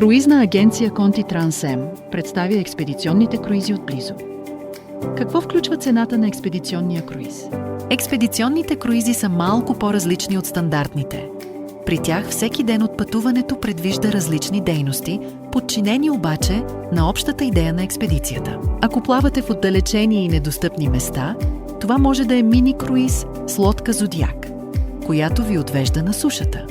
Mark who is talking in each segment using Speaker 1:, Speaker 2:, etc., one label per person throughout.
Speaker 1: Круизна агенция Конти Трансем представя експедиционните круизи отблизо. Какво включва цената на експедиционния круиз?
Speaker 2: Експедиционните круизи са малко по-различни от стандартните. При тях всеки ден от пътуването предвижда различни дейности, подчинени обаче на общата идея на експедицията. Ако плавате в отдалечени и недостъпни места, това може да е мини-круиз с лодка Зодиак, която ви отвежда на сушата.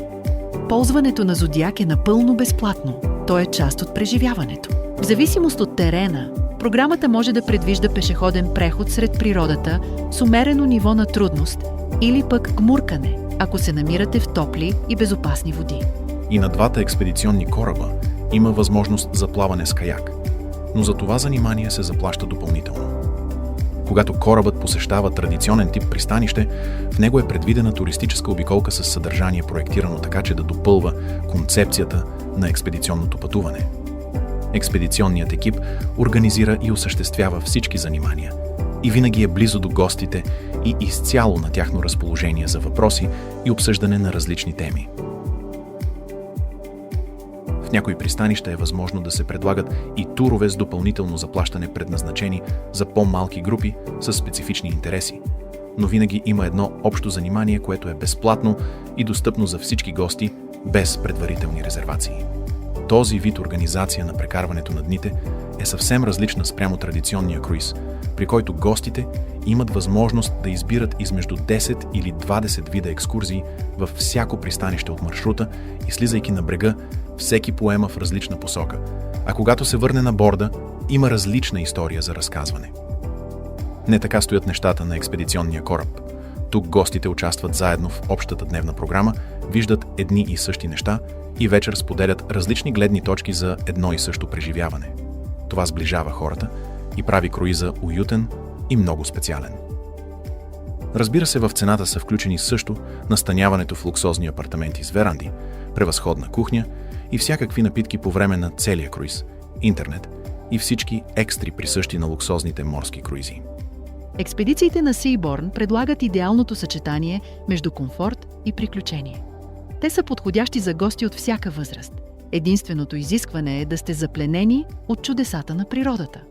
Speaker 2: Ползването на Зодиак е напълно безплатно. То е част от преживяването. В зависимост от терена, програмата може да предвижда пешеходен преход сред природата с умерено ниво на трудност или пък гмуркане, ако се намирате в топли и безопасни води.
Speaker 3: И на двата експедиционни кораба има възможност за плаване с каяк, но за това занимание се заплаща допълнително. Когато корабът посещава традиционен тип пристанище, в него е предвидена туристическа обиколка с съдържание, проектирано така, че да допълва концепцията на експедиционното пътуване. Експедиционният екип организира и осъществява всички занимания и винаги е близо до гостите и изцяло на тяхно разположение за въпроси и обсъждане на различни теми. В някои пристанища е възможно да се предлагат и турове с допълнително заплащане, предназначени за по-малки групи с специфични интереси. Но винаги има едно общо занимание, което е безплатно и достъпно за всички гости, без предварителни резервации. Този вид организация на прекарването на дните е съвсем различна спрямо традиционния круиз, при който гостите имат възможност да избират измежду 10 или 20 вида екскурзии във всяко пристанище от маршрута и слизайки на брега, всеки поема в различна посока, а когато се върне на борда, има различна история за разказване. Не така стоят нещата на експедиционния кораб. Тук гостите участват заедно в общата дневна програма, виждат едни и същи неща и вечер споделят различни гледни точки за едно и също преживяване. Това сближава хората и прави круиза уютен и много специален. Разбира се, в цената са включени също настаняването в луксозни апартаменти с веранди, превъзходна кухня и всякакви напитки по време на целия круиз, интернет и всички екстри, присъщи на луксозните морски круизи.
Speaker 1: Експедициите на Seabourn предлагат идеалното съчетание между комфорт и приключение. Те са подходящи за гости от всяка възраст. Единственото изискване е да сте запленени от чудесата на природата.